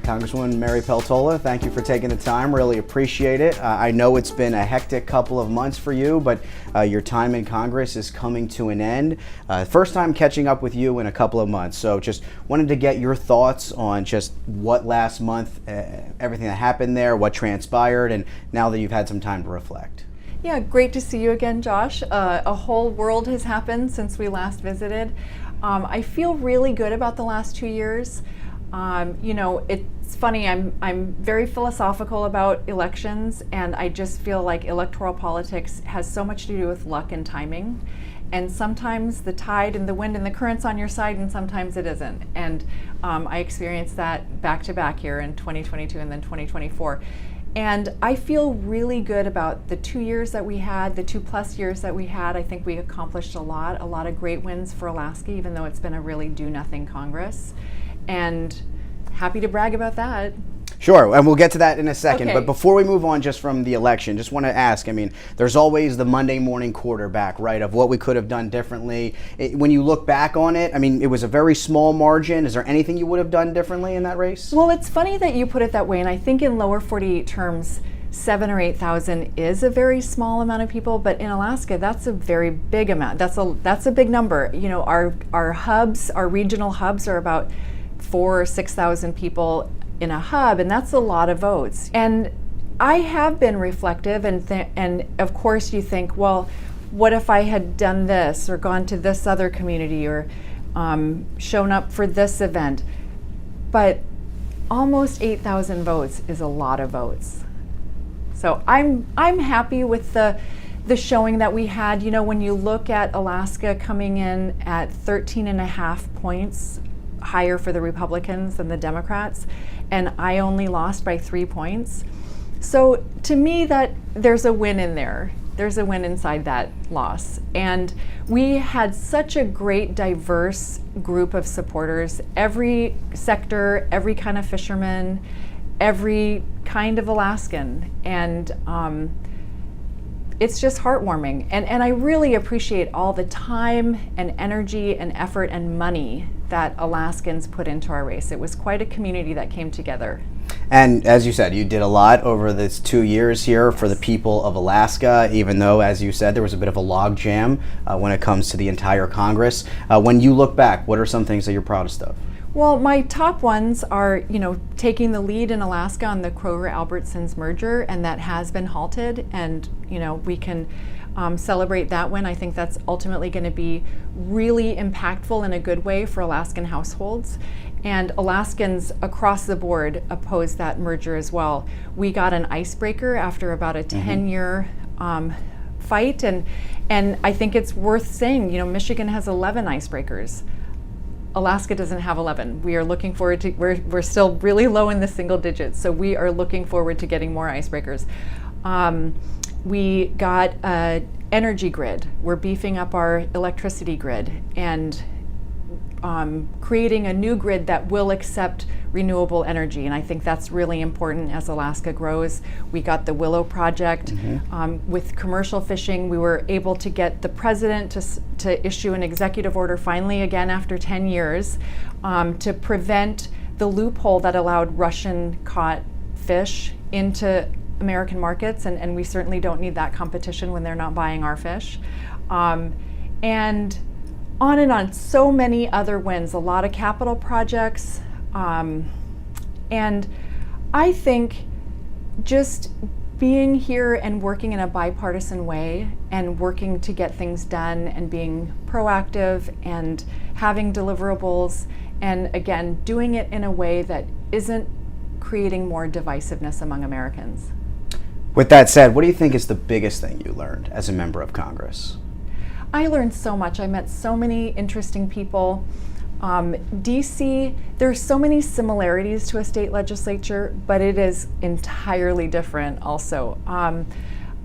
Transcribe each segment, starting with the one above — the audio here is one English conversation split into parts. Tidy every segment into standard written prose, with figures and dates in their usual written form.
Congresswoman Mary Peltola, thank you for taking the time. Really appreciate it. I know it's been a hectic couple of months for you, but your time in Congress is coming to an end. First time catching up with you in a couple of months. So just wanted to get your thoughts on just what last month, everything that happened there, what transpired, and now that you've had some time to reflect. Yeah, great to see you again, Josh. A whole world has happened since we last visited. I feel really good about the last 2 years. It's funny, I'm very philosophical about elections, and I just feel like electoral politics has so much to do with luck and timing. And sometimes the tide and the wind and the current's on your side, and sometimes it isn't. And I experienced that back to back here in 2022 and then 2024. And I feel really good about the 2 years that we had, the 2+ years that we had. I think we accomplished a lot of great wins for Alaska, even though it's been a really do-nothing Congress. And happy to brag about that. Sure, and we'll get to that in a second. Okay. But before we move on just from the election, just want to ask, there's always the Monday morning quarterback, right, of what we could have done differently. When you look back on it, it was a very small margin. Is there anything you would have done differently in that race? Well, it's funny that you put it that way, and I think in lower 48 terms, 7,000 or 8,000 is a very small amount of people, but in Alaska, that's a very big amount. That's a big number. Our hubs, our regional hubs, are about 4,000 or 6,000 people in a hub, and that's a lot of votes. And I have been reflective, and of course you think, well, what if I had done this or gone to this other community or shown up for this event? But almost 8,000 votes is a lot of votes. So I'm happy with the showing that we had. When you look at Alaska coming in at 13.5 points higher for the Republicans than the Democrats, and I only lost by 3 points. So to me, that there's a win in there. There's a win inside that loss. And we had such a great, diverse group of supporters, every sector, every kind of fisherman, every kind of Alaskan. And it's just heartwarming. And I really appreciate all the time and energy and effort and money that Alaskans put into our race. It was quite a community that came together. And as you said, you did a lot over this 2 years here for the people of Alaska, even though, as you said, there was a bit of a log jam when it comes to the entire Congress. When you look back, what are some things that you're proudest of? Well, my top ones are, taking the lead in Alaska on the Kroger-Albertsons merger, and that has been halted, and, we can celebrate that win. I think that's ultimately going to be really impactful in a good way for Alaskan households. And Alaskans across the board oppose that merger as well. We got an icebreaker after about a 10-year fight, and I think it's worth saying, Michigan has 11 icebreakers. Alaska doesn't have 11. We are looking forward to, we're still really low in the single digits, so we are looking forward to getting more icebreakers. We got an energy grid. We're beefing up our electricity grid and creating a new grid that will accept renewable energy, and I think that's really important as Alaska grows. We got the Willow Project. With commercial fishing, we were able to get the president to issue an executive order finally again after 10 years to prevent the loophole that allowed Russian caught fish into American markets, and we certainly don't need that competition when they're not buying our fish. And on and on, so many other wins, a lot of capital projects. And I think just being here and working in a bipartisan way and working to get things done and being proactive and having deliverables, and again, doing it in a way that isn't creating more divisiveness among Americans. With that said, what do you think is the biggest thing you learned as a member of Congress? I learned so much. I met so many interesting people. D.C., there's so many similarities to a state legislature, but it is entirely different also.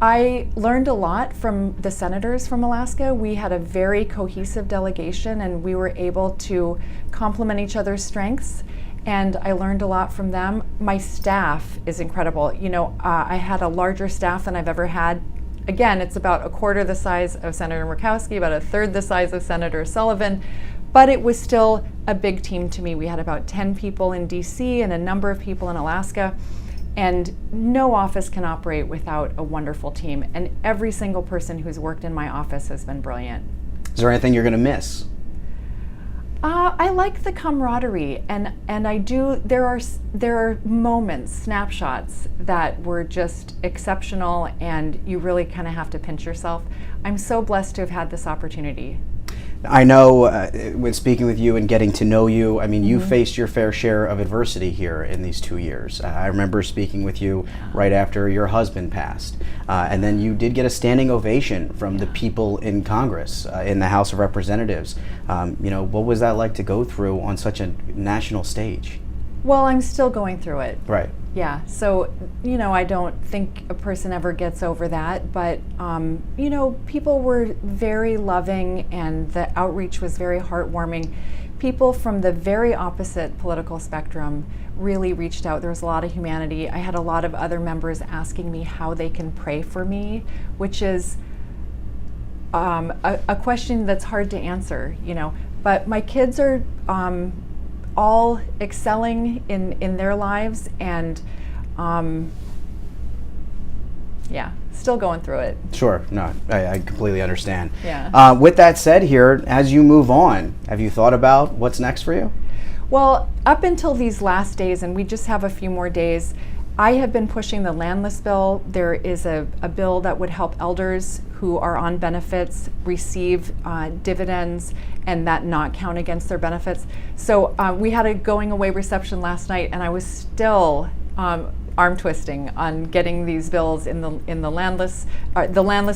I learned a lot from the senators from Alaska. We had a very cohesive delegation, and we were able to complement each other's strengths. And I learned a lot from them. My staff is incredible. I had a larger staff than I've ever had. Again, it's about a quarter the size of Senator Murkowski, about a third the size of Senator Sullivan. but it was still a big team to me. We had about 10 people in D.C. and a number of people in Alaska, and no office can operate without a wonderful team, and every single person who's worked in my office has been brilliant. Is there anything you're going to miss? I like the camaraderie, and I do. There are moments, snapshots that were just exceptional, and you really kind of have to pinch yourself. I'm so blessed to have had this opportunity. I know when speaking with you and getting to know you, I mean, you faced your fair share of adversity here in these 2 years. I remember speaking with you right after your husband passed. And then you did get a standing ovation from the people in Congress, in the House of Representatives. What was that like to go through on such a national stage? Well, I'm still going through it. Right. Yeah, so, I don't think a person ever gets over that, but, people were very loving and the outreach was very heartwarming. People from the very opposite political spectrum really reached out. There was a lot of humanity. I had a lot of other members asking me how they can pray for me, which is a question that's hard to answer, But my kids are all excelling in their lives, and still going through it. Sure, no, I completely understand. Yeah. With that said here, as you move on, have you thought about what's next for you? Well, up until these last days, and we just have a few more days, I have been pushing the landless bill. There is a bill that would help elders who are on benefits receive dividends and that not count against their benefits. So we had a going away reception last night, and I was still arm twisting on getting these bills in the landless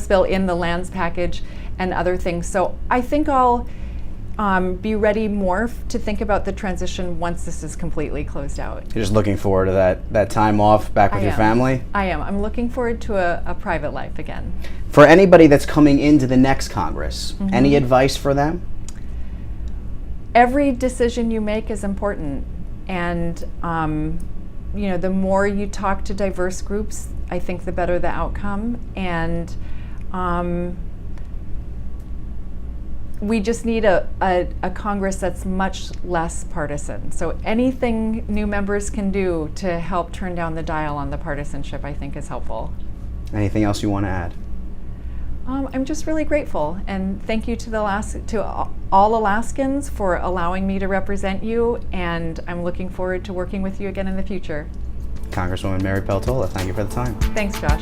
bill in the lands package and other things. So I think I'll be ready more to think about the transition once this is completely closed out. You're just looking forward to that time off back with your family? I am. I'm looking forward to a private life again. For anybody that's coming into the next Congress, any advice for them? Every decision you make is important, and the more you talk to diverse groups, I think the better the outcome. And we just need a Congress that's much less partisan. So anything new members can do to help turn down the dial on the partisanship, I think, is helpful. Anything else you want to add? I'm just really grateful, and thank you to all Alaskans for allowing me to represent you, and I'm looking forward to working with you again in the future. Congresswoman Mary Peltola, thank you for the time. Thanks, Josh.